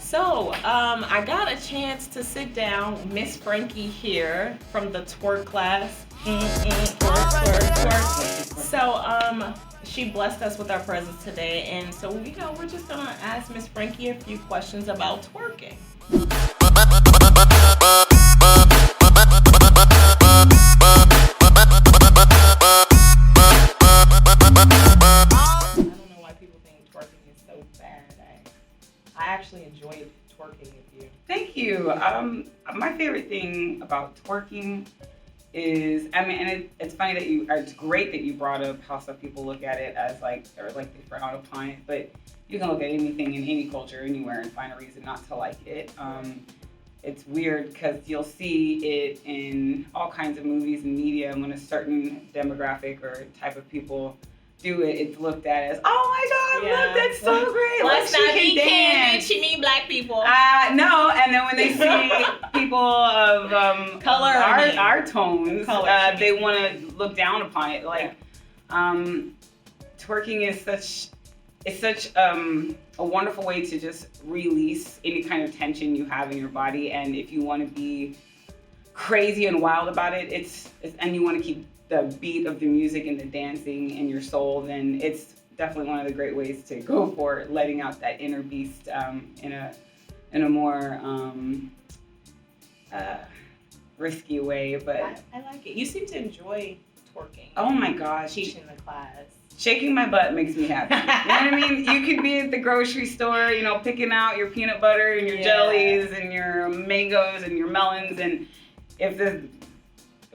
So, I got a chance to sit down with Miss Frankie here from the twerk class. Twerk. So, she blessed us with our presence today, and so, we're just gonna ask Miss Frankie a few questions about twerking. I actually enjoyed twerking with you. Thank you. My favorite thing about twerking is, and it's funny that it's great that you brought up how some people look at it as like they frown upon it, but you can look at anything in any culture, anywhere, and find a reason not to like it. It's weird because you'll see it in all kinds of movies and media, and when a certain demographic or type of people do it, it's looked at as, oh my God, look, that's so great. Let's she not be can candid. dance. She mean black people. No, and then when they see people of color, our tones, they want to look down upon it. Like, twerking is such a wonderful way to just release any kind of tension you have in your body, and if you want to be crazy and wild about it, and you want to keep the beat of the music and the dancing in your soul, then it's definitely one of the great ways to go for letting out that inner beast in a more risky way. But I like it. You seem to enjoy twerking. Oh my gosh, teaching the class. Shaking my butt makes me happy. You know what I mean? You could be at the grocery store, picking out your peanut butter and your jellies and your mangoes and your melons, and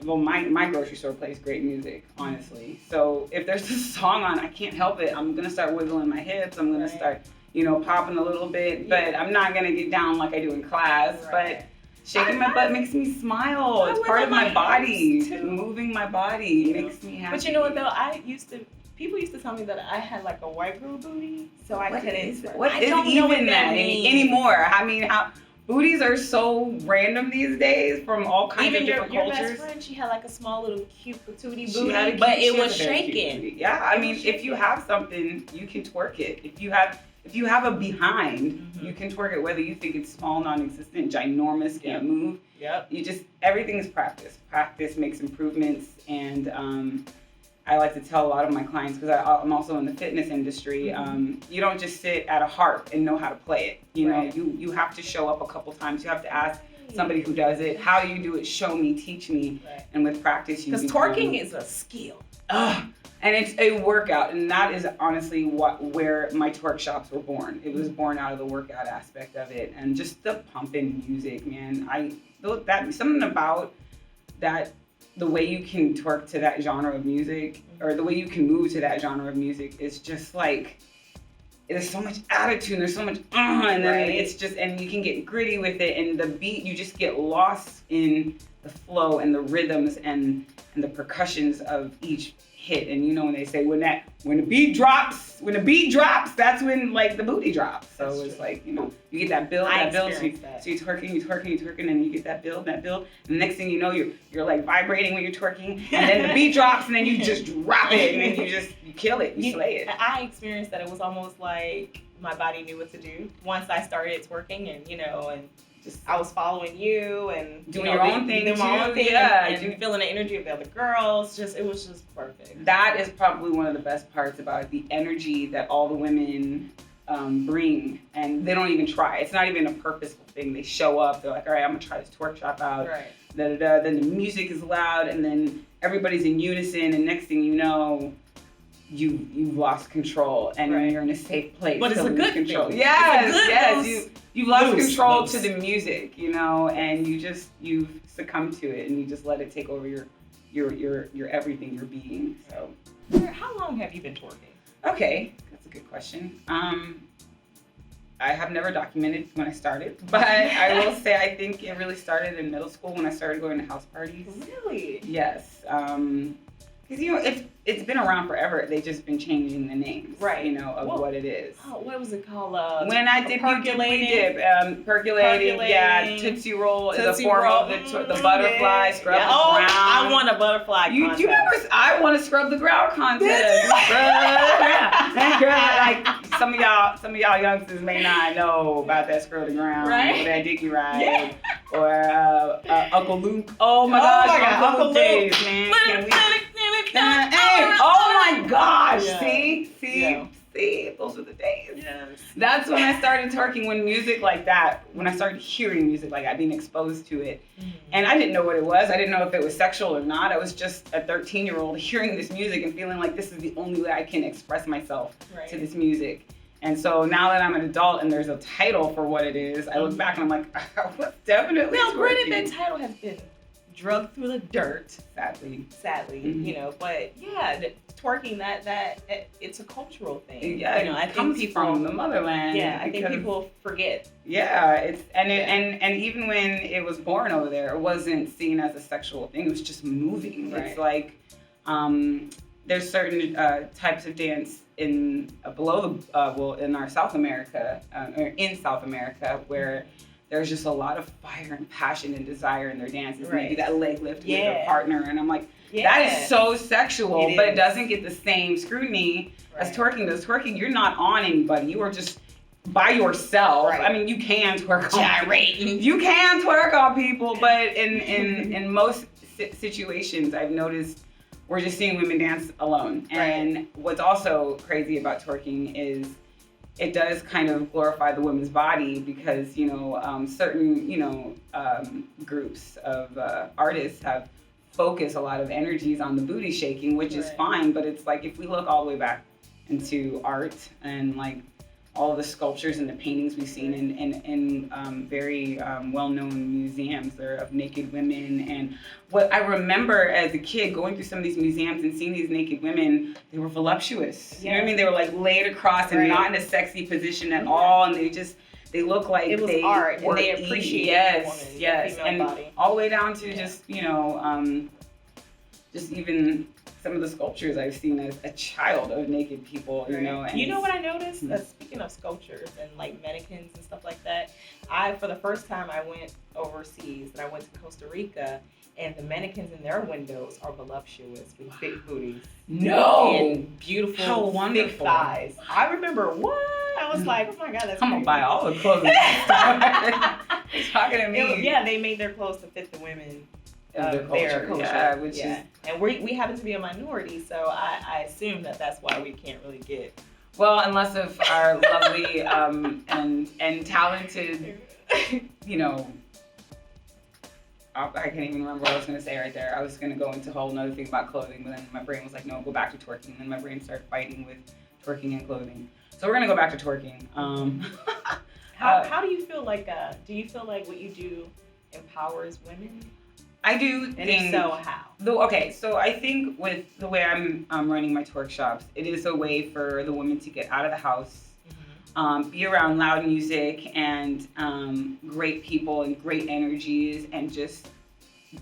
my grocery store plays great music, honestly. So if there's a song on, I can't help it. I'm gonna start wiggling my hips. I'm gonna start, popping a little bit. But I'm not gonna get down like I do in class. Right. But shaking my butt makes me smile. It's part of my body. Moving my body makes me happy. But you know what though? People used to tell me that I had like a white girl booty, so I couldn't. What is even that anymore? I mean, booties are so random these days from all kinds of different cultures. Your best friend, she had like a small little cute patootie booty, but it was shaking. Yeah, I mean, if you have something, you can twerk it. If you have a behind, you can twerk it, whether you think it's small, non-existent, ginormous, can't move. Yep. Everything is practice. Practice makes improvements, and I like to tell a lot of my clients, because I'm also in the fitness industry, you don't just sit at a harp and know how to play it. You have to show up a couple times. You have to ask somebody who does it, how you do it, show me, teach me. Right. And with practice, because twerking is a skill. And it's a workout, and that is honestly where my twerk shops were born. It was born out of the workout aspect of it, and just the pumping music, man. Something about that. The way you can twerk to that genre of music, or the way you can move to that genre of music, is just like, there's so much attitude, there's so much, and then it's just, and you can get gritty with it, and the beat, you just get lost in the flow and the rhythms and the percussions of each hit. And when they say when the beat drops, that's when like the booty drops. So it's like, you get that build, so you're twerking, and you get that build. And the next thing you know, you're like vibrating when you're twerking, and then the beat drops, and then you just drop it, and then you kill it, you slay it. I experienced that. It was almost like my body knew what to do once I started twerking, and I was following you and doing your own thing, and feeling the energy of the other girls. It was just perfect. That is probably one of the best parts about it, the energy that all the women bring, and they don't even try. It's not even a purposeful thing. They show up. They're like, all right, I'm gonna try this twerk shop out. Right. Then the music is loud, and then everybody's in unison, and next thing you know, you've lost control, and you're in a safe place. But it's a good control. Yes. You've lost control to the music, and you've succumbed to it, and you just let it take over your everything, your being. So, how long have you been twerking? Okay, that's a good question. I have never documented when I started, but I will say I think it really started in middle school when I started going to house parties. Really? Yes. Because it's been around forever. They've just been changing the names, of what it is. Oh, what was it called? When I did percolating, yeah, Tootsie Roll is a form of the butterfly scrub the ground. I want a butterfly contest. You remember? I want to scrub the ground contest. some of y'all youngsters may not know about that scroll the ground, right? Or that Dickie ride, Yeah. or Uncle Luke. Oh my gosh, Uncle Luke days, man. Can we? Oh my gosh! Yeah. See, those were the days. Yes. That's when I started twerking, when music like that, when I started hearing music like that, being exposed to it. And I didn't know what it was. I didn't know if it was sexual or not. I was just a 13-year-old hearing this music and feeling like this is the only way I can express myself to this music. And so now that I'm an adult and there's a title for what it is, I look back and I'm like, what's definitely Now, twerking. granted, that title has been drugged through the dirt, sadly, you know, but yeah, twerking, that it's a cultural thing. Yeah, you know, I it comes think people from the motherland. Yeah, I think people forget. Yeah, and even when it was born over there, it wasn't seen as a sexual thing. It was just moving. Right. It's like there's certain types of dance in in our South America, or in South America, where there's just a lot of fire and passion and desire in their dances. Right. Maybe that leg lift with their partner, and I'm like, yes. that is so sexual, but it is. doesn't get the same scrutiny as twerking does. Twerking, you're not on anybody. You are just by yourself. Right. I mean, you can twerk Gyrating. on you can twerk on people, but in most situations, I've noticed we're just seeing women dance alone. And what's also crazy about twerking is it does kind of glorify the woman's body, because, you know, certain, you know, groups of artists have focused a lot of energies on the booty shaking, which is fine. But it's like, if we look all the way back into art and like all the sculptures and the paintings we've seen in very well-known museums of naked women. And what I remember as a kid going through some of these museums and seeing these naked women, they were voluptuous. You know what I mean? They were like laid across and not in a sexy position at all. And they look like it was they art, were and they appreciated yes, the and body. all the way down to just, you know, just even some of the sculptures I've seen as a child of naked people, you know. And you know what I noticed? Speaking of sculptures and like mannequins and stuff like that, for the first time I went overseas, and I went to Costa Rica, and the mannequins in their windows are voluptuous with big booties. No! And beautiful, how thick wonderful thighs. I remember what? I was like, oh my God, that's I'm crazy. gonna buy all the clothes. You're talking to me. Yeah, they made their clothes to fit the women. Their culture. Yeah, which is, and we happen to be a minority, so I assume that's why we can't really get. Well, unless of our lovely and talented, you know, I can't even remember what I was gonna say right there. I was gonna go into a whole nother thing about clothing, but then my brain was like, no, go back to twerking. And then my brain started fighting with twerking and clothing. So we're gonna go back to twerking. How do you feel like? Do you feel like what you do empowers women? I do And think, if so, how? So I think with the way I'm running my twerk shops, it is a way for the women to get out of the house, be around loud music and great people and great energies, and just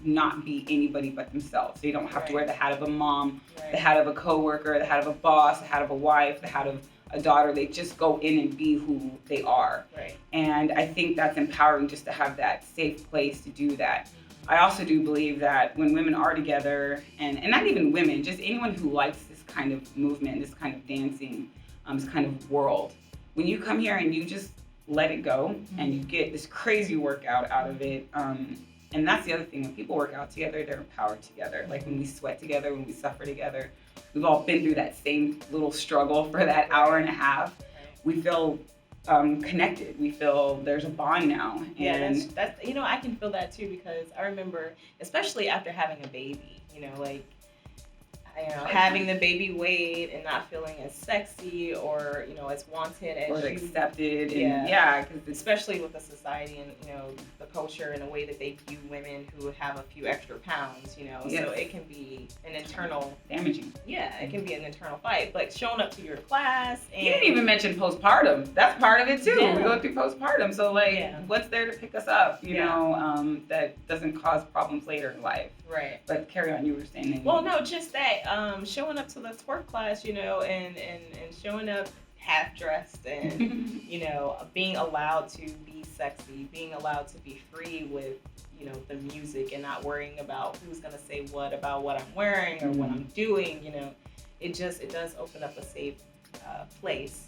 not be anybody but themselves. They don't have to wear the hat of a mom, the hat of a coworker, the hat of a boss, the hat of a wife, the hat of a daughter. They just go in and be who they are. Right. And I think that's empowering, just to have that safe place to do that. I also do believe that when women are together, and not even women, just anyone who likes this kind of movement, this kind of dancing, this kind of world, when you come here and you just let it go, and you get this crazy workout out of it, and that's the other thing, when people work out together, they're empowered together. Like when we sweat together, when we suffer together, we've all been through that same little struggle for that hour and a half. We feel connected. We feel there's a bond now. And that's you know, I can feel that too, because I remember, especially after having a baby, you know, like, you know, having the baby weight and not feeling as sexy or, you know, as wanted as or you, accepted. And because especially with the society and, you know, the culture and the way that they view women who have a few extra pounds, you know, so it can be an internal damaging. Yeah, it can be an internal fight. But showing up to your class, and you didn't even mention postpartum. That's part of it too. Yeah. We go through postpartum, so like, what's there to pick us up? You know, that doesn't cause problems later in life. Right. But carry on. You were saying that. Well, no, just that. Showing up to the twerk class, you know, and showing up half dressed, and you know, being allowed to be sexy, being allowed to be free with, you know, the music, and not worrying about who's gonna say what about what I'm wearing or what I'm doing. You know, it does open up a safe place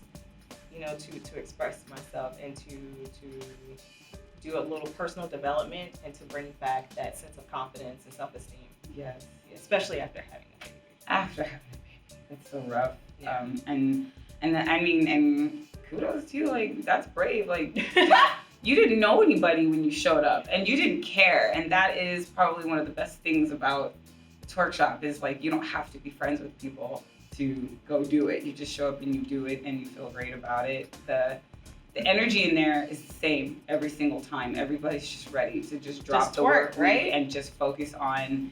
to express myself and to do a little personal development and to bring back that sense of confidence and self-esteem. Yes. Especially after having a baby. After having a baby, that's so rough. Yeah. And kudos to you. Like, that's brave. Like, you didn't know anybody when you showed up, and you didn't care. And that is probably one of the best things about Twerkshop is, like, you don't have to be friends with people to go do it. You just show up and you do it, and you feel great about it. The energy in there is the same every single time. Everybody's just ready to just drop the work, right? And just focus on.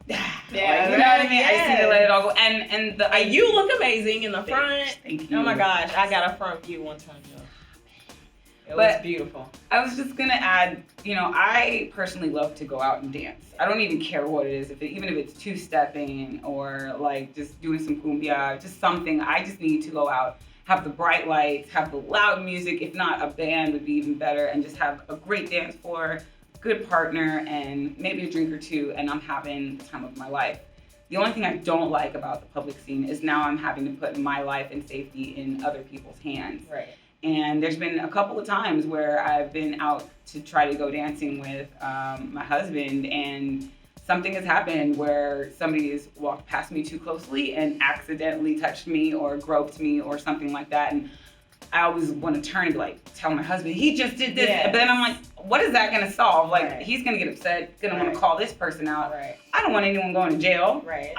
Yeah, like, you know what I mean? Yes. I see to let it all go. And you look amazing in the front. Thank you. Oh my gosh, I got a front view one time, It was beautiful. I was just gonna add, I personally love to go out and dance. I don't even care what it is, even if it's two-stepping or like just doing some cumbia, just something. I just need to go out, have the bright lights, have the loud music. If not, a band would be even better, and just have a great dance floor, good partner, and maybe a drink or two, and I'm having the time of my life. The only thing I don't like about the public scene is now I'm having to put my life and safety in other people's hands. Right. And there's been a couple of times where I've been out to try to go dancing with my husband, and something has happened where somebody has walked past me too closely and accidentally touched me or groped me or something like that. And I always want to turn and be like, tell my husband, he just did this. Yes. But then I'm like, what is that going to solve? Like, Right. he's going to get upset, going to want Right. to call this person out. Right. I don't want anyone going to jail. Right.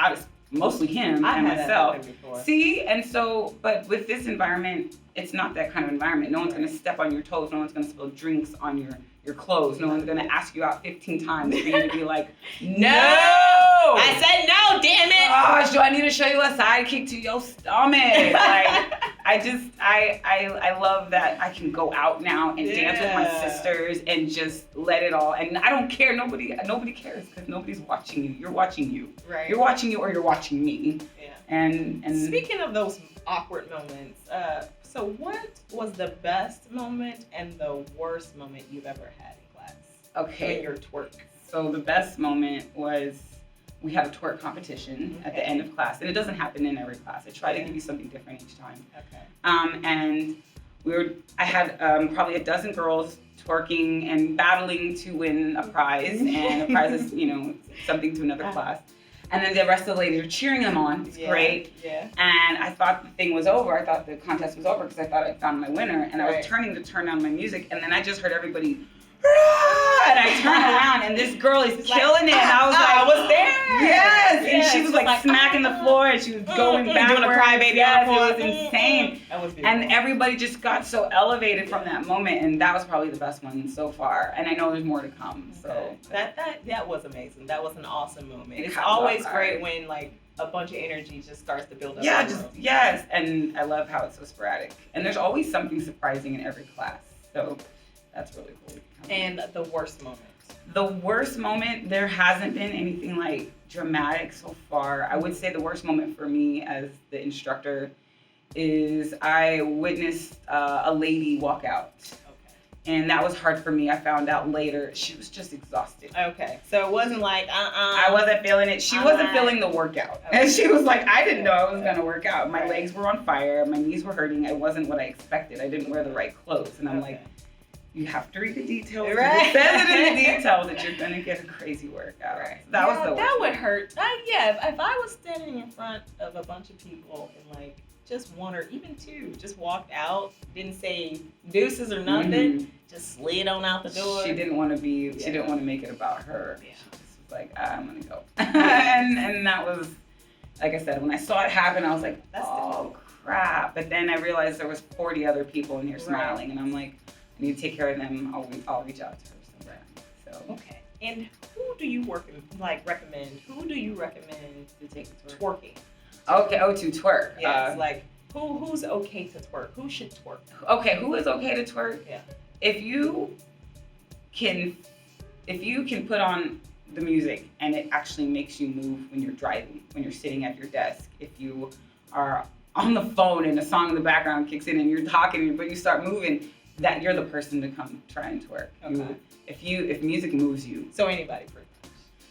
Mostly him I've and had that myself. happen before. See, and so, but with this environment, it's not that kind of environment. No one's Right. going to step on your toes. No one's going to spill drinks on your clothes. No one's going to ask you out 15 times for you to be like, no! I said no, damn it! Gosh, do I need to show you a sidekick to your stomach? Like, I love that I can go out now and dance with my sisters and just let it all. And I don't care. Nobody cares because nobody's watching you. You're watching you. Right. You're watching you or you're watching me. Yeah. And Speaking of those awkward moments, so what was the best moment and the worst moment you've ever had in class? Okay. In your twerk. So the best moment was we had a twerk competition at the end of class, and it doesn't happen in every class. I try to give you something different each time. Okay. And I had probably a dozen girls twerking and battling to win a prize, and a prize is something to another class. And then the rest of the ladies are cheering them on. It's great. Yeah. And I thought the thing was over. I thought the contest was over because I thought I found my winner. And I was turning to turn on my music, and then I just heard everybody, and I turned around, and this girl is killing it. And I was like, I was there. Yes. And she was like smacking the floor, and she was going backwards. Doing a crybaby. Yes, it was insane. That was beautiful. And everybody just got so elevated from that moment, and that was probably the best one so far. And I know there's more to come. So that was amazing. That was an awesome moment. It's caught always my great eye. when like a bunch of energy just starts to build up. yeah, in the just room. yes. And I love how it's so sporadic. And there's always something surprising in every class. So that's really cool. And the worst moment. The worst moment, there hasn't been anything like dramatic so far. I would say the worst moment for me as the instructor is I witnessed a lady walk out. And that was hard for me. I found out later she was just exhausted. Okay. So it wasn't like, I wasn't feeling it. She wasn't feeling the workout. Okay. And she was like, I didn't know I was going to work out. My legs were on fire. My knees were hurting. It wasn't what I expected. I didn't wear the right clothes. And I'm like, you have to read the details. Right. It says it in the details that you're going to get a crazy workout. Right. So that was the worst. That would hurt. If I was standing in front of a bunch of people and like just one or even two just walked out, didn't say deuces or nothing, just slid on out the door. She didn't want to be. She didn't want to make it about her. Yeah. She just was like, I'm gonna go. and that was, like I said, when I saw it happen, I was like, oh crap. But then I realized there was 40 other people in here smiling, and I'm like, I need to take care of them. I'll reach out to her sometime. So okay. And who do you recommend? Who do you recommend to take the twerking? Okay. Oh, to twerk. Yes. Like who's okay to twerk? Who should twerk? Okay. Who is okay to twerk? Yeah. If you can put on the music and it actually makes you move when you're driving, when you're sitting at your desk, if you are on the phone and a song in the background kicks in and you're talking but you start moving, that you're the person to come try and twerk. Okay. If music moves you. So anybody pretty much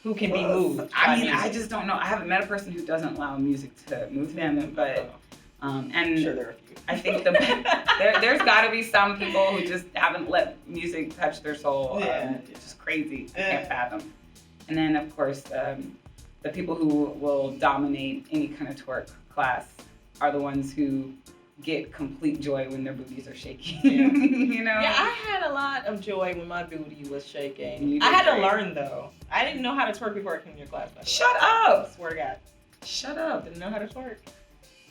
who can be moved. I mean, music. I just don't know. I haven't met a person who doesn't allow music to move them, but and I'm sure there are a few. I think there's got to be some people who just haven't let music touch their soul. It's just crazy. I can't fathom. And then, of course, the people who will dominate any kind of twerk class are the ones who get complete joy when their booties are shaking. You know? Yeah, I had a lot of joy when my booty was shaking. I had to learn, though. I didn't know how to twerk before I came to your class, by the way. Shut up! I swear to God. Shut up. Didn't know how to twerk.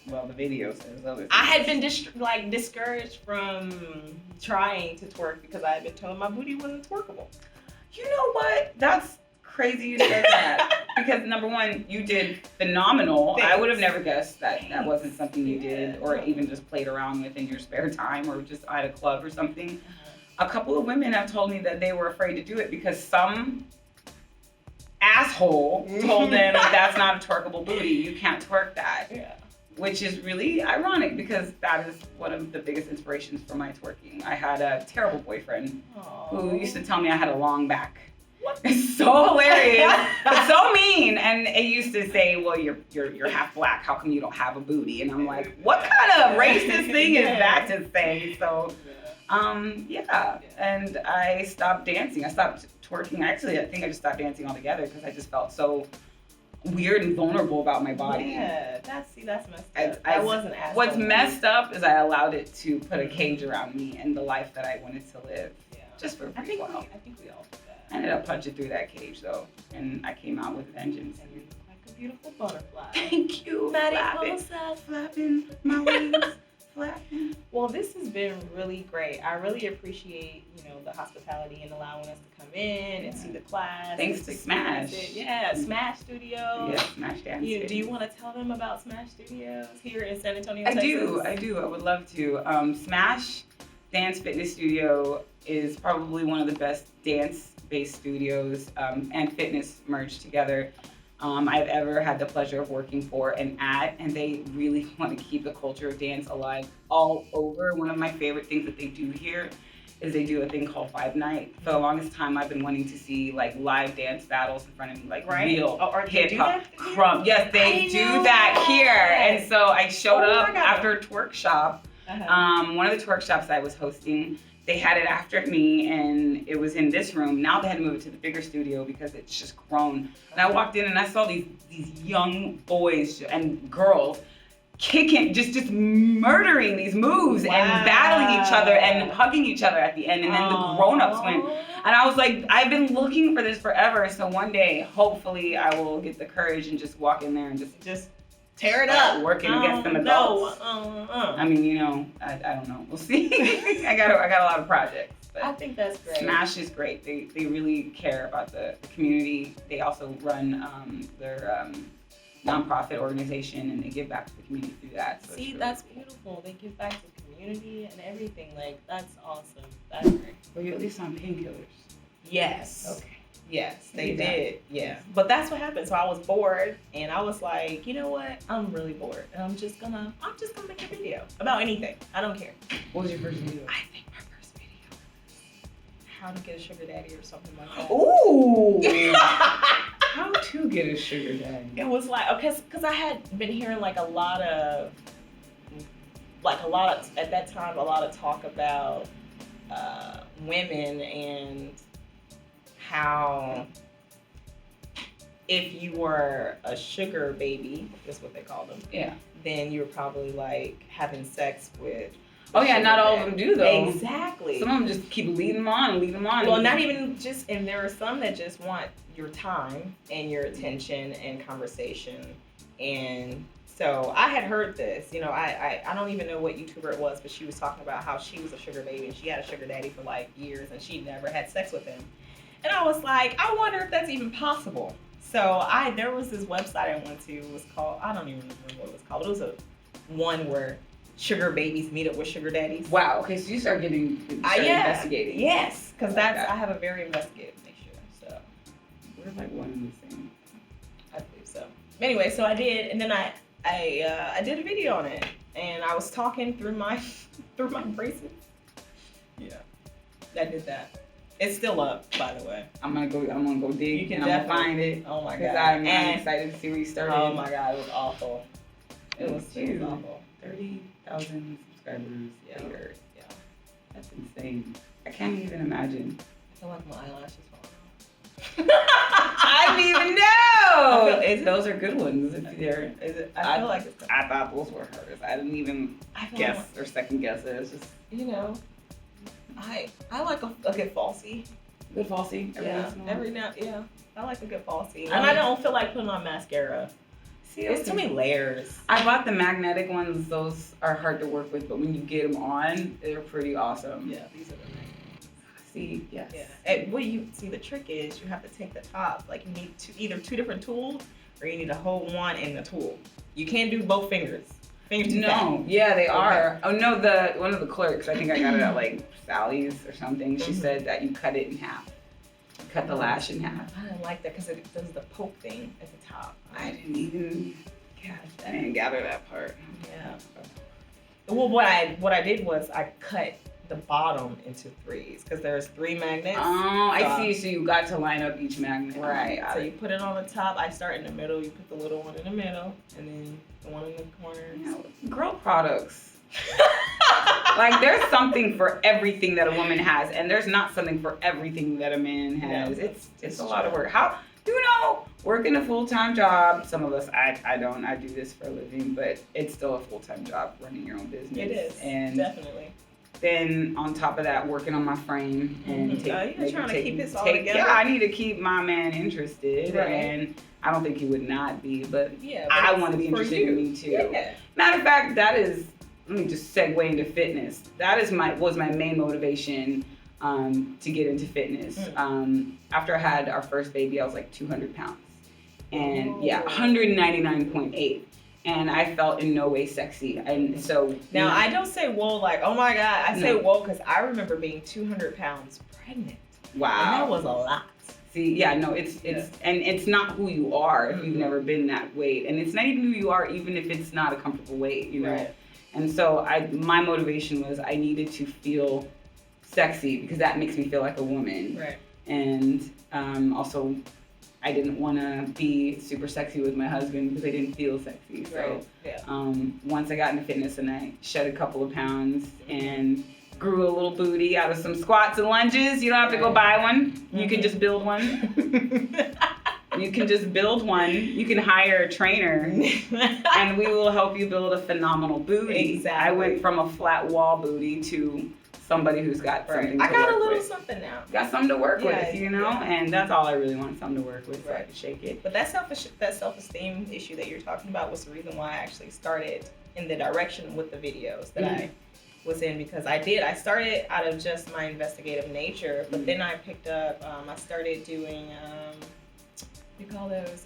Well, the video says other things. I had been discouraged from trying to twerk because I had been told my booty wasn't twerkable. You know what? That's crazy you said that. Because number one, you did phenomenal. Thanks. I would have never guessed that wasn't something you did or even just played around with in your spare time or just at a club or something. A couple of women have told me that they were afraid to do it because some asshole told them that's not a twerkable booty. You can't twerk that. Yeah. Which is really ironic because that is one of the biggest inspirations for my twerking. I had a terrible boyfriend who used to tell me I had a long back. What? It's so hilarious, but so mean. And he used to say, "Well, you're half black. How come you don't have a booty?" And I'm like, "What kind of racist thing is that to say?" So, yeah. And I stopped dancing. I stopped twerking. Actually, I think I just stopped dancing altogether because I just felt so weird and vulnerable about my body. Yeah, that's messed up. I wasn't asking. What's messed up is I allowed it to put a cage around me and the life that I wanted to live. Yeah. Just for a brief while. I think we all did that. I ended up punching through that cage though, and I came out with vengeance. And you look like a beautiful butterfly. Thank you. Mariposa. Flapping my wings. Flapping. Well, this has been really great. I really appreciate, the hospitality and allowing us to come in and see the class. Thanks to Smash. Yeah, Smash Studios. Yeah, Smash Dance. Do you want to tell them about Smash Studios here in San Antonio, I Texas? do. I would love to. Smash Dance Fitness Studio is probably one of the best dance-based studios and fitness merged together I've ever had the pleasure of working for and at, and they really want to keep the culture of dance alive all over. One of my favorite things that they do here is they do a thing called Five Night. For the longest time, I've been wanting to see like live dance battles in front of me, like real hip hop crump. Yes, they do that here. And so I showed up after a twerk shop. One of the twerk shops I was hosting, they had it after me, and it was in this room. Now they had to move it to the bigger studio because it's just grown. And I walked in and I saw these young boys and girls kicking, just murdering these moves and battling each other and hugging each other at the end. And then the grown-ups went. And I was like, I've been looking for this forever. So one day, hopefully, I will get the courage and just walk in there and just tear it up, working against them adults. I mean, I don't know. We'll see. I got a lot of projects. But I think that's great. Smash is great. They really care about the community. They also run their nonprofit organization, and they give back to the community through that. So see, that's beautiful. They give back to the community and everything. Like, that's awesome. That's great. Were you at least on painkillers? Yes. Okay. Yes, they did. Yeah. But that's what happened. So I was bored, and I was like, you know what? I'm really bored, and I'm just gonna make a video about anything. I don't care. What was your first video? I think my first video was how to get a sugar daddy or something like that. Ooh. How to get a sugar daddy? It was like, okay, because I had been hearing a lot of at that time a lot of talk about women and how if you were a sugar baby, that's what they call them. Yeah. Then you're probably like having sex with. Oh yeah, not all of them do though. Exactly. Some of them just keep leading them on. Well, not even just, and there are some that just want your time and your attention and conversation. And so I had heard this, I don't even know what YouTuber it was, but she was talking about how she was a sugar baby and she had a sugar daddy for like years and she never had sex with him. And I was like, I wonder if that's even possible. So there was this website I went to. It was called, I don't even remember what it was called. It was one where sugar babies meet up with sugar daddies. Wow. Okay, so you start investigating. Yes, because I have a very investigative nature. So we're like one and the same. I believe so. Anyway, so I did, and then I did a video on it, and I was talking through my braces. Yeah, I did that. It's still up, by the way. I'm gonna go dig. You can definitely find it. Oh my god! I'm excited to see where you started. Oh my god, it was awful. It was awful. 30,000 subscribers. Yeah. Yeah. That's insane. I can't even imagine. I feel like my eyelashes falling I didn't even know. Is it? Those are good ones. If they're, off. Is it? I feel like it's. I thought those were hers. I didn't even I feel guess like, or second guess it. It's just you know, I like a good falsie. good falsie. Every now, yeah. I like a good falsie. I And like- I don't feel like putting on mascara. See, It's too many layers. I bought the magnetic ones. Those are hard to work with, but when you get them on, they're pretty awesome. Yeah, these are the nice. See, yes. Yeah. And what you see, the trick is you have to take the top. Like you need either two different tools, or you need to hold one in the tool. You can't do both fingers. Fingers too fat. No, yeah, they are. Oh no, one of the clerks. I think I got it at like Sally's or something. She Mhm. said that you cut it in half. Cut the lash in half. I didn't like that because it does the poke thing at the top. I didn't even. Gosh, I didn't gather that part. Yeah. Well, what I did was I cut the bottom into threes because there's 3 magnets. Oh, I see. So you got to line up each magnet. Right. Got So it. you put it on the top. I start in the middle. You put the little one in the middle, and then the one in the corner. You know, girl products. Like there's something for everything that a woman has, and there's not something for everything that a man has. No, It's a lot of work. How working a full-time job? Some of us, I don't. I do this for a living, but it's still a full-time job running your own business. It is. And Definitely. then on top of that, working on my frame and Mhm. You're trying to keep this all together. Yeah, I need to keep my man interested, Right. and I don't think he would not be, but Yeah. I but want to be for interested you. in me too. Yeah. Matter of fact, that is. Let me just segue into fitness. That is was my main motivation to get into fitness. After I had our first baby, I was like 200 pounds, and 199.8, and I felt in no way sexy. And so Now I don't say whoa like oh my god. I say No. whoa because I remember being 200 pounds pregnant. wow, And that was a lot. See, yeah, no, it's and it's not who you are if you've Mhm. never been that weight, and it's not even who you are even if it's not a comfortable weight, you know. Right. And so my motivation was I needed to feel sexy because that makes me feel like a woman. Right. And also, I didn't want to be super sexy with my husband because I didn't feel sexy. So Right. Yeah. once I got into fitness and I shed a couple of pounds and grew a little booty out of some squats and lunges, you don't have to go buy one. You can just build one. You can just build one. You can hire a trainer, and we will help you build a phenomenal booty. Exactly. I went from a flat wall booty to somebody who's got something I to got work a little with. something now. Got something to work Yeah, with, you know? yeah. And that's all I really want, something to work with so I Right. can shake it. But that self-esteem issue that you're talking about was the reason why I actually started in the direction with the videos that I was in because I started out of just my investigative nature, but then I picked up, I started doing, what do you call those,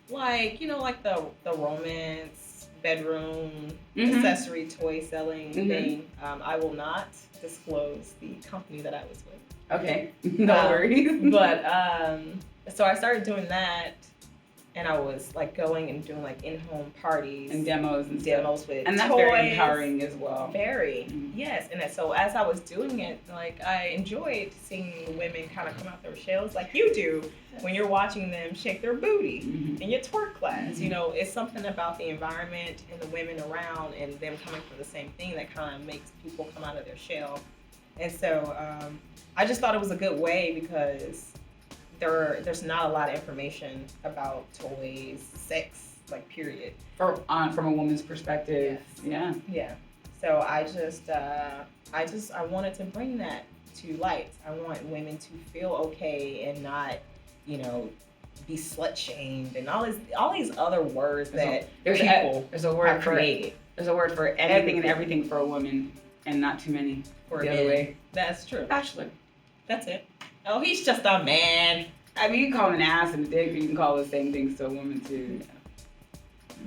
like, like the romance, bedroom, accessory toy selling thing. I will not disclose the company that I was with. Okay, no worries. But so I started doing that, and I was like going and doing like in-home parties And demos and demos stuff. with And that's toys. very empowering as well. Very, Mhm. yes. And so as I was doing it, like I enjoyed seeing the women kind of come out their shells, like you do when you're watching them shake their booty Mhm. in your twerk class. Mhm. You know, it's something about the environment and the women around and them coming for the same thing that kind of makes people come out of their shell. And so I just thought it was a good way because there's not a lot of information about toys, sex, like period. From a woman's perspective, yeah. Yeah. So I wanted to bring that to light. I want women to feel okay and not, be slut shamed and all these other words that There's people a word have for created. There's a word for anything and everything for a woman, and not too many For the other men. way. That's true. Bachelor. That's it. Oh, he's just a man. I mean, you can call him an ass and a dick, but you can call the same things to a woman too.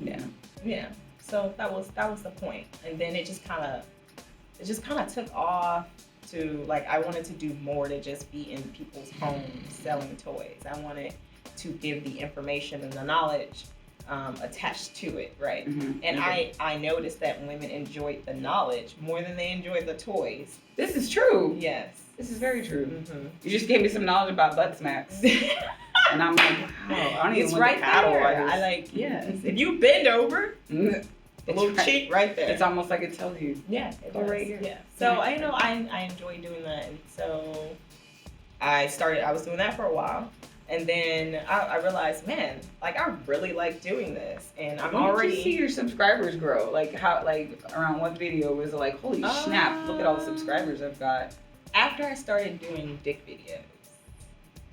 Yeah. Yeah. So that was the point. And then it just kind of took off to like I wanted to do more than just be in people's homes selling toys. I wanted to give the information and the knowledge attached to it, right? Mm-hmm. And I noticed that women enjoyed the knowledge more than they enjoyed the toys. This is true. Yes. This is very true. Mm-hmm. You just gave me some knowledge about butt smacks, and I'm like, wow, I don't even It's want right to paddle. there. Yes. If you bend over, The little cheek right there. It's almost like it tells you. Yeah, it does. Right here. Yeah. So I enjoy doing that, and so I was doing that for a while, and then I realized, man, like I really like doing this, and I'm already. Did you see your subscribers grow? Like how? Like around what video was it? Like holy snap! Look at all the subscribers I've got. After I started doing dick videos.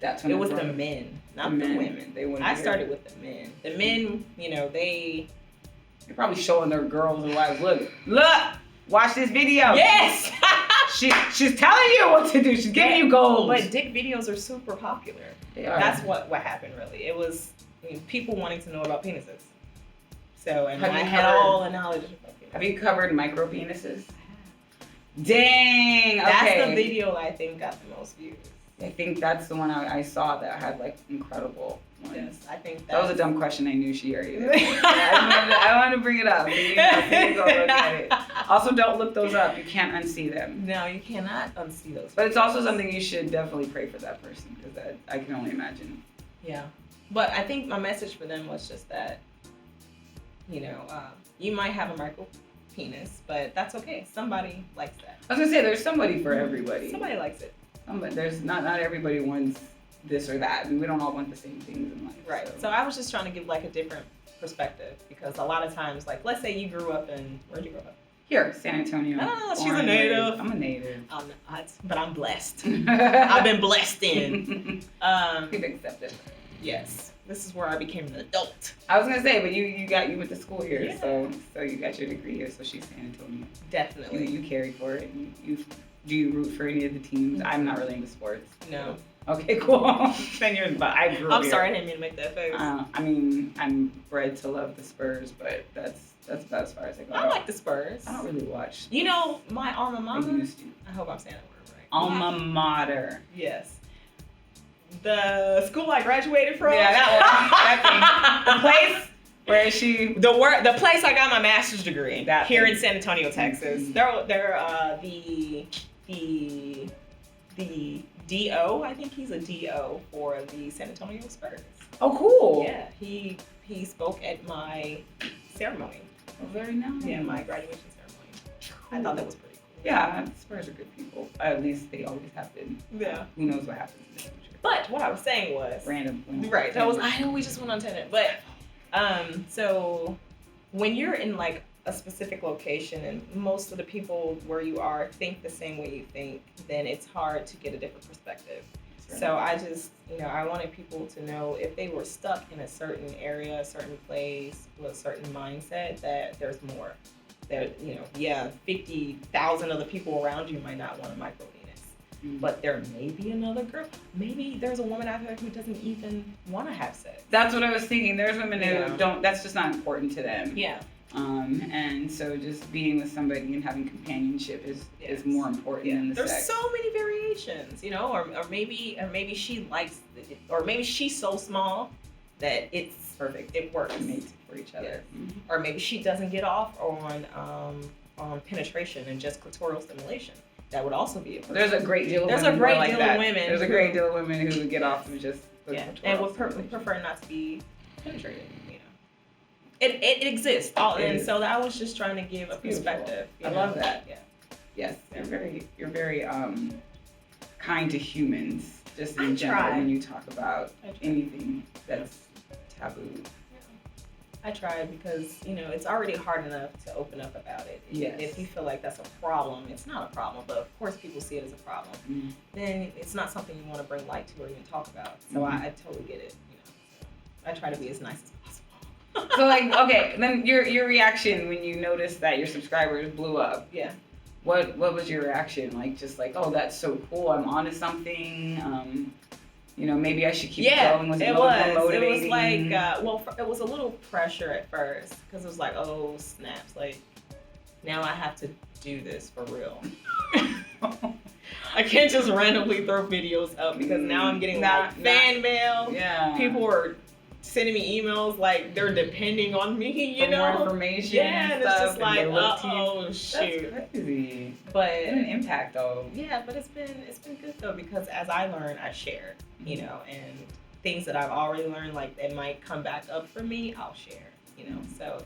That's when it was the men, not the women. I started with the men. The men, you know, they're probably showing their girls and wives, look, watch this video. Yes! she's telling you what to do. She's giving you goals. But dick videos are super popular. They are. That's what happened, really. It was people wanting to know about penises. So, and I had all the knowledge about penises. Have you covered micro penises? Dang! Okay. That's the video I think got the most views. I think that's the one I saw that had like incredible ones. Yes, I think that was a dumb question. I knew she already did. I wanted to bring it up. So you go look at it. Also, don't look those up. You can't unsee them. No, you cannot unsee those. But it's also something you should definitely pray for that person because I can only imagine. Yeah, but I think my message for them was just that, you might have a micro penis, but that's okay. Somebody likes that. I was gonna say there's somebody for everybody. Somebody likes it. There's not everybody wants this or that, and we don't all want the same things in life. Right. So I was just trying to give like a different perspective because a lot of times, like, let's say you grew up where'd you grow up? Here, San Antonio. Ah, she's a native. I'm a native. I'm not, but I'm blessed. I've been blessed in. We've accepted. Yes. This is where I became an adult. I was gonna say, but you went to school here, yeah. so you got your degree here. So she's San Antonio. Definitely. You carry for it. Do you root for any of the teams? I'm not really into sports. No. Okay, cool. Then you're, but I grew up I'm sorry, I didn't mean to make that face. I mean, I'm bred to love the Spurs, but that's about as far as I go. I like the Spurs. I don't really watch. My alma mater. I used to. I hope I'm saying that word right. Alma mater. Yes. The school I graduated from. Yeah, that one. The place where the place I got my master's degree. Here in San Antonio, Texas. Mm-hmm. They're the DO. I think he's a DO for the San Antonio Spurs. Oh, cool. Yeah, he spoke at my ceremony. Oh, very nice. Yeah, my graduation ceremony. Cool. I thought that was pretty cool. Yeah, Spurs are good people. At least they always have been. Yeah. Who knows what happens in the future? But what I was saying was random. Right. I know we just went on tangent, but so when you're in like a specific location and most of the people where you are think the same way you think, then it's hard to get a different perspective. Right. So I just, I wanted people to know if they were stuck in a certain area, a certain place, with a certain mindset, that there's more. That, 50,000 of the people around you might not want a micro penis. Mm-hmm. But there may be another girl. Maybe there's a woman out there who doesn't even want to have sex. That's what I was thinking. There's women who don't, that's just not important to them. Yeah. And so just being with somebody and having companionship is more important than the sex. There's so many variations, or maybe she likes it, or maybe she's so small that it's perfect. It works. Made for each other. Yes. Mm-hmm. Or maybe she doesn't get off on penetration and just clitoral stimulation. That would also be a person. There's a great deal of women There's a great deal of women who would get off with just and would prefer not to be penetrated. It exists, and so I was just trying to give a perspective. I love that. Yeah. Yes, you're very kind to humans, just in general when you talk about anything that's taboo. I try because it's already hard enough to open up about it. If you feel like that's a problem, it's not a problem, but of course people see it as a problem. Mm-hmm. Then it's not something you want to bring light to or even talk about. So I totally get it. So I try to be as nice as possible. So okay, then your reaction when you noticed that your subscribers blew up. Yeah. What was your reaction? Oh, that's so cool. I'm onto something. Maybe I should keep going. Was it more motivating? It was like, it was a little pressure at first because it was like, oh snaps, like now I have to do this for real. I can't just randomly throw videos up because now I'm getting fan mail. Yeah. People are sending me emails like they're depending on me, for more information. Yeah, and it's just like, shoot. That's crazy. But it's an impact though. Yeah, but it's been good though because as I learn, I share, and things that I've already learned, like that might come back up for me, I'll share, So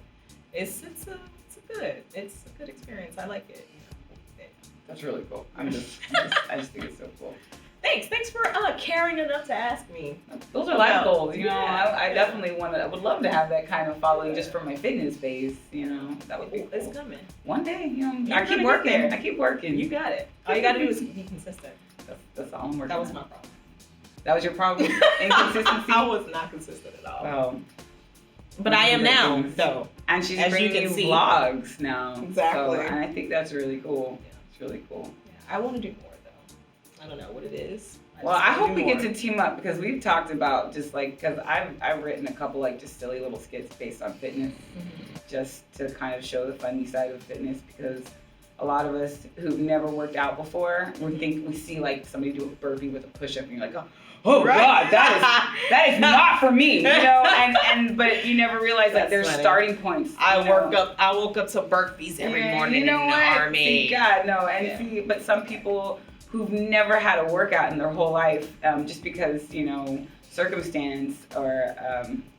it's good. It's a good experience. I like it. That's really cool. I just think it's so cool. Thanks for caring enough to ask me. Those are life goals, you know. Yeah. I definitely I would love to have that kind of following just from my fitness base, you know. That would be cool. It's coming. One day, you know. You're I keep gonna working. get there. I keep working. You got it. All you gotta do is be consistent. That's all I'm working That was on. my problem. That was your problem? Inconsistency? I was not consistent at all. Well, but I am now, though. and she's As you bringing can see. vlogs now. Exactly. So, and I think that's really cool. Yeah. It's really cool. Yeah, I want to do more, though. I don't know what it is. Well, I hope we get to team up because we've talked about just like, because I've written a couple like just silly little skits based on fitness, just to kind of show the funny side of fitness, because a lot of us who've never worked out before, we see like somebody do a burpee with a push-up and you're like, oh Right. God, that is not for me, you know, but you never realize like That's there's funny. starting points. I woke up to burpees every morning you know in the what? army. See, God, no, and Yeah. see, but some people who've never had a workout in their whole life, just because, you know, circumstance or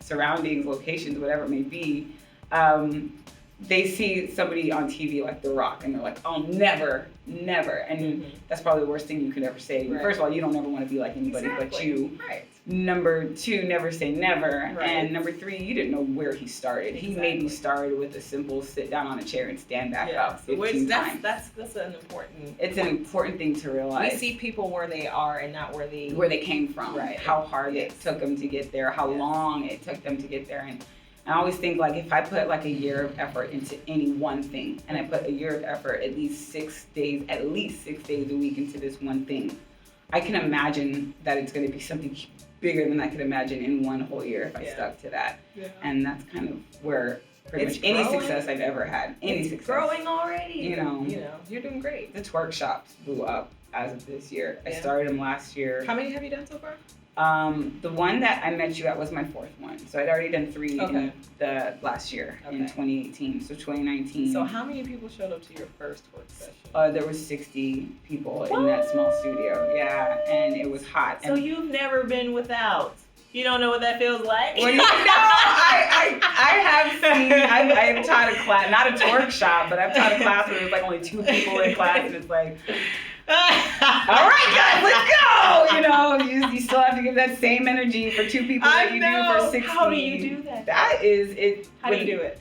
surroundings, locations, whatever it may be, they see somebody on TV like The Rock and they're like, oh, never. And that's probably the worst thing you could ever say. Right. First of all, you don't ever want to be like anybody but Exactly. you. Right. Number two, never say never. Right. And number three, you didn't know where he started. He maybe Exactly. started with a simple sit down on a chair and stand back up 15 times. That's an important. It's an important thing to realize. We see people where they are and not where they came from, Right. how hard Yes. it took them to get there, how Yes. long it took them to get there. And I always think like if I put like a year of effort into any one thing, and I put a year of effort at least 6 days a week into this one thing, I can imagine that it's going to be something bigger than I could imagine in one whole year if I stuck to that. Yeah. And that's kind of where pretty It's much any growing. success I've ever had, It's success. growing already. You know, you're doing great. the twerk shops blew up as of this year. I Yeah. started them last year. How many have you done so far? The one that I met you at was my fourth one. So I'd already done 3 Okay. in the last year in Okay. 2018. So 2019. So how many people showed up to your first work session? There was 60 people in that small studio. Yeah, and it was hot. So and you've never been without. You don't know what that feels like? What do you know? I have seen, I've taught a class, not a twerk shop, but I've taught a class where there's like only 2 people in class and it's like, all right, guys, let's go. You know, you still have to give that same energy for 2 people that you do for 60. How do you do that? That is it. How do you do it?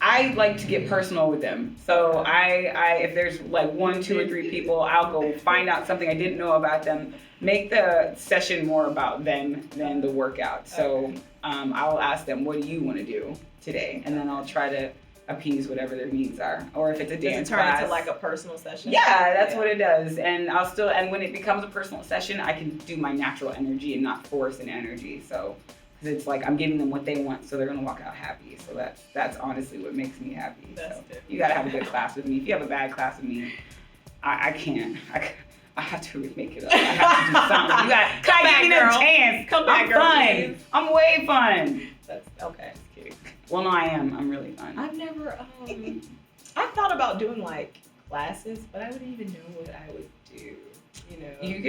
I like to get personal with them. So I if there's like 1, 2, or 3 people, I'll go find out something I didn't know about them. Make the session more about them than the workout. So I'll ask them, what do you want to do today? And then I'll try to appease whatever their needs are. Or if it's a dance Does it turn class, into like a personal session? yeah, that's what it does. And and when it becomes a personal session, I can do my natural energy and not force an energy. So, because it's like I'm giving them what they want, so they're gonna walk out happy. So that's honestly what makes me happy. That's So different. you gotta have a good class with me. If you have a bad class with me, I can't. I have to make it up. I have to do something. You got Come back, give me girl. no chance. Come back, I'm girl, fun. please. I'm way fun. That's okay. Just kidding. Well, no, I am. I'm really fun. I've never. I thought about doing like classes, but I wouldn't even know what I would do. You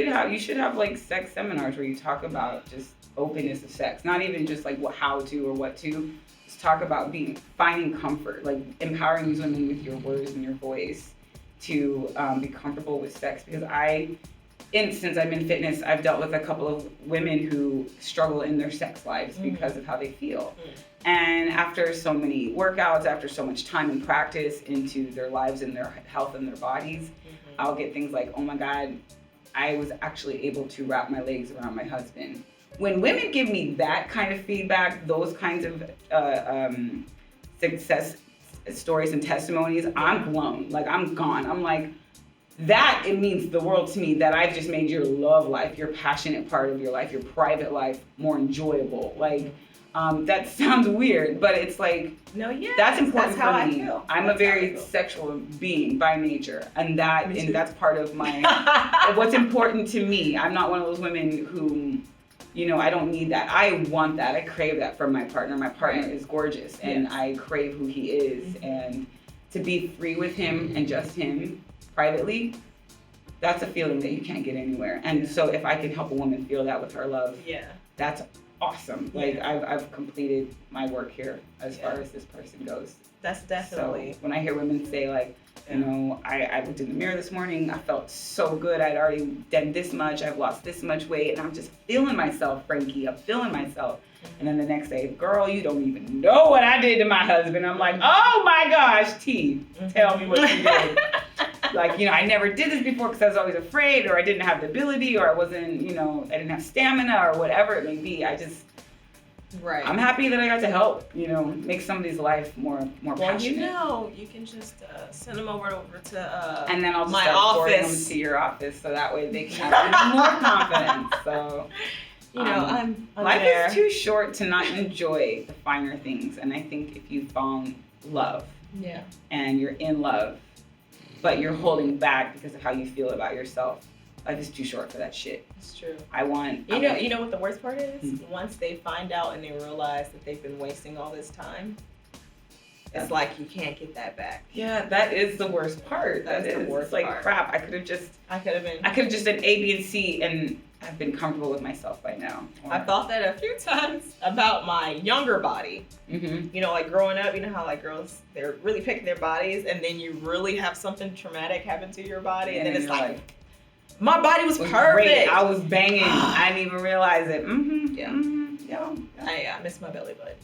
know. You should have like sex seminars where you talk about just openness of sex, not even just like how to or what to. Just talk about finding comfort, like empowering these women with your words and your voice to be comfortable with sex. Because since I'm in fitness, I've dealt with a couple of women who struggle in their sex lives because of how they feel. And after so many workouts, after so much time and practice into their lives and their health and their bodies, I'll get things like, oh my God, I was actually able to wrap my legs around my husband. When women give me that kind of feedback, those kinds of success stories and testimonies, I'm blown. Like, I'm gone. I'm like, it means the world to me that I've just made your love life, your passionate part of your life, your private life more enjoyable. Like, that sounds weird, but it's like, No, yeah. that's important how for I me. feel. I'm That's a how I very feel. sexual being by nature, and Me too. that's part of my what's important to me. I'm not one of those women who, I don't need that. I want that. I crave that from my partner. My partner Right. is gorgeous, and Yes. I crave who he is, and to be free with him and just him privately, that's a feeling that you can't get anywhere. And so if I can help a woman feel that with her love, Yeah. that's awesome. Like I've completed my work here as far as this person goes. That's definitely. So when I hear women say like, you know, I looked in the mirror this morning, I felt so good. I'd already done this much. I've lost this much weight, and I'm just feeling myself, Frankie. I'm feeling myself. And then the next day, girl, you don't even know what I did to my husband. I'm like, oh my gosh, T, tell me what you did. Like, you know, I never did this before because I was always afraid, or I didn't have the ability, or I wasn't, you know, I didn't have stamina, or whatever it may be. I'm happy that I got to help, you know, make somebody's life more passionate. Well, you know, you can just send them over to and then I'll just my start forwarding them office to your office, so that way they can have even more confidence. So, you know, I'm life there. is too short to not enjoy the finer things, and I think if you found love, and you're in love, but you're holding back because of how you feel about yourself, life is too short for that shit. It's true. You know what the worst part is? Once they find out and they realize that they've been wasting all this time, it's like you can't get that back. Yeah, that is the worst part. That is the worst part. Crap, I could have just done A, B, and C, and I've been comfortable with myself by now. I thought that a few times about my younger body. You know, like growing up, you know how like girls, they're really picking their bodies, and then you really have something traumatic happen to your body, and then it's like my body was perfect. Great. I was banging. I didn't even realize it. I miss my belly button.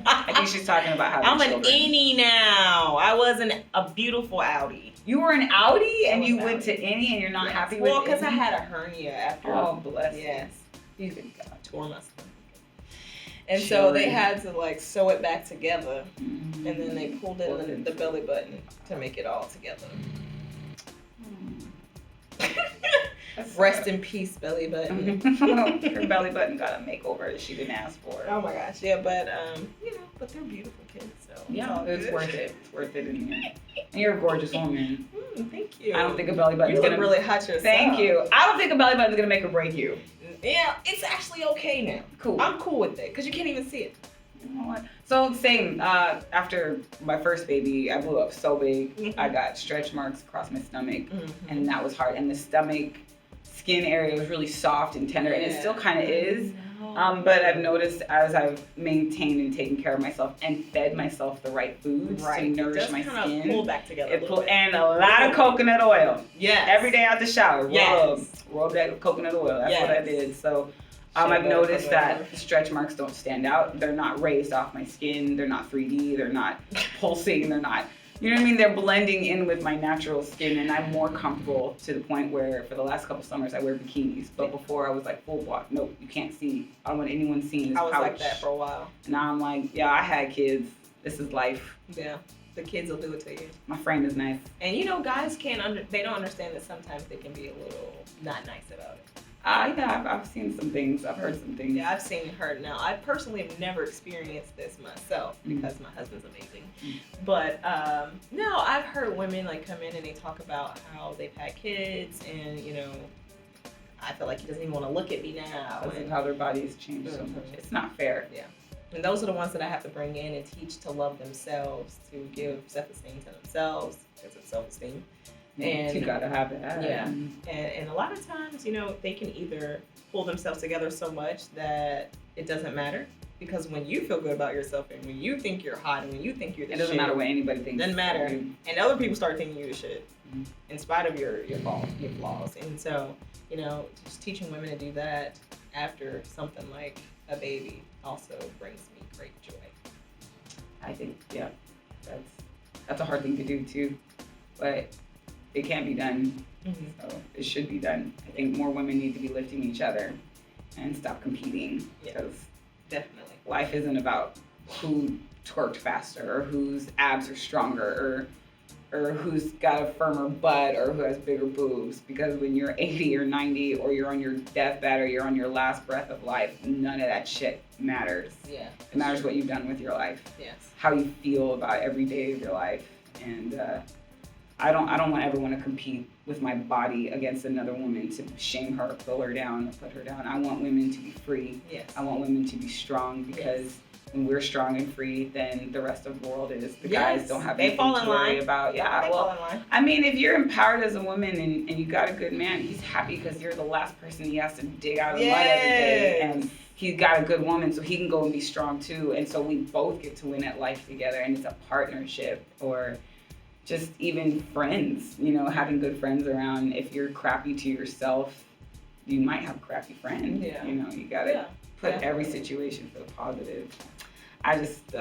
I think she's talking about having I'm children. an innie now. I wasn't a beautiful outie. You were an outie and you went to innie and you're not happy with it? Well, because I had a hernia after. Oh, bless. Yes. You could go. Tore my stomach. And so they had to like sew it back together, and then they pulled in the belly button to make it all together. Rest in peace, belly button. Her belly button got a makeover that she didn't ask for. Oh my gosh, yeah, but you know, but they're beautiful kids, so yeah, it's worth it. It's worth it in here. And you're a gorgeous woman. Thank you. I don't think a belly button's gonna really hot yourself. Thank you. I don't think a belly button's gonna make or break you. Yeah, it's actually okay now. Cool. I'm cool with it because you can't even see it. You know what? So same. After my first baby, I blew up so big. I got stretch marks across my stomach, and that was hard. And the stomach skin area was really soft and tender, and it still kind of is. But I've noticed as I've maintained and taken care of myself and fed myself the right foods to nourish my skin, pull back together. And a lot of coconut oil. Yes. Every day out the shower, rub that coconut oil. That's what I did. So. I've noticed that the stretch marks don't stand out. They're not raised off my skin. They're not 3D. They're not pulsing. They're not, you know what I mean? They're blending in with my natural skin, and I'm more comfortable to the point where for the last couple summers I wear bikinis. But before I was like full block. Nope, you can't see. I don't want anyone seeing this pouch. I was like that for a while. Now I'm like, yeah, I had kids. This is life. Yeah. The kids will do it to you. My frame is nice. And you know, guys they don't understand that sometimes they can be a little not nice about it. Yeah, I've seen some things. I've heard some things. Yeah, I've seen and heard. Now, I personally have never experienced this myself because my husband's amazing. But no, I've heard women like come in and they talk about how they've had kids, and you know, I feel like he doesn't even want to look at me now. Because of how their bodies change so much. It's not fair. Yeah. And those are the ones that I have to bring in and teach to love themselves, to give self-esteem to themselves, because it's self-esteem. And you gotta have it. Yeah. And a lot of times, you know, they can either pull themselves together so much that it doesn't matter. Because when you feel good about yourself and when you think you're hot and when you think you're the shit, it doesn't matter what anybody thinks. Doesn't matter. And other people start thinking you're the shit in spite of your flaws. And so, you know, just teaching women to do that after something like a baby also brings me great joy. I think, yeah, that's a hard thing to do too. But it can be done, so it should be done. I think more women need to be lifting each other and stop competing, because definitely life isn't about who twerked faster or whose abs are stronger or who's got a firmer butt or who has bigger boobs. Because when you're 80 or 90 or you're on your deathbed or you're on your last breath of life, none of that shit matters. Yeah, it matters what you've done with your life. Yes, how you feel about every day of your life. And I don't ever want to compete with my body against another woman to shame her, pull her down, put her down. I want women to be free. Yes. I want women to be strong, because when we're strong and free, then the rest of the world is. The Yes, guys don't have they anything fall to in worry line. about. Yeah, They well, fall in line. I mean, if you're empowered as a woman and you got a good man, he's happy because you're the last person he has to dig out of the mud every day. And he's got a good woman, so he can go and be strong too. And so we both get to win at life together, and it's a partnership. Or just even friends, you know, having good friends around. If you're crappy to yourself, you might have a crappy friend. Yeah. You know, you gotta put every situation for the positive. I just,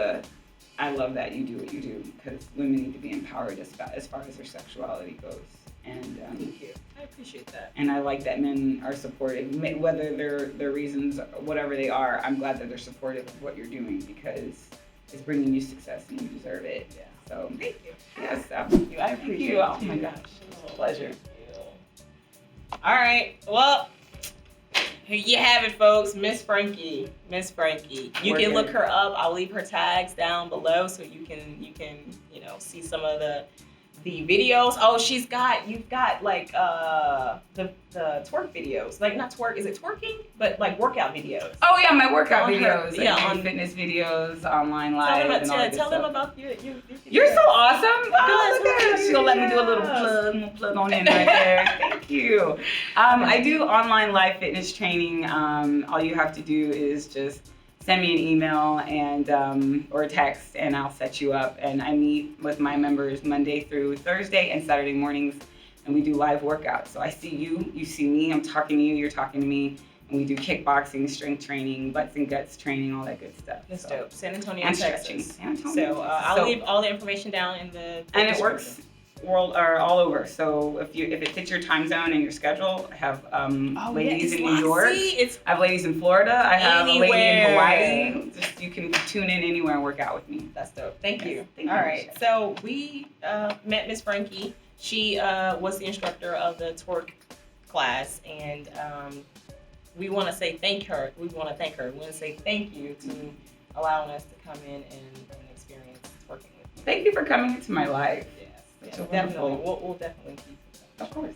I love that you do what you do, because women need to be empowered as far as their sexuality goes. And thank you. I appreciate that. And I like that men are supportive, whether their reasons, whatever they are. I'm glad that they're supportive of what you're doing, because it's bringing you success and you deserve it. Yeah. So Thank you. yes, Thank you. I appreciate it. Oh my gosh, it's a pleasure. All right. Well, here you have it, folks. Miss Frankie. You can look her up. I'll leave her tags down below so you can see some of the videos. Oh, you've got like the twerk videos. Like not twerk, is it twerking? But like workout videos. Oh yeah, my workout On videos. her, on fitness videos, online live, tell them about your You're so awesome. Oh, look at her. Yes. She'll let me do a little plug on in right there. Thank you. I do online live fitness training. All you have to do is just send me an email and or a text, and I'll set you up. And I meet with my members Monday through Thursday and Saturday mornings, and we do live workouts. So I see you, you see me, I'm talking to you, you're talking to me, and we do kickboxing, strength training, butts and guts training, all that good stuff. That's dope. San Antonio, and Texas. Stretching. San Antonio. So I'll leave all the information down in the and it works all over. So if it fits your time zone and your schedule, I have ladies in New York. I have ladies in Florida. I have a lady in Hawaii. Just you can tune in anywhere and work out with me. That's dope. Thank you. Thank all you. right. So we met Miss Frankie. She was the instructor of the twerk class, and we want to say thank her. We want to say thank you to allowing us to come in and experience twerking with you. Thank you for coming into my life. Yes, definitely. We'll definitely keep it. Of course.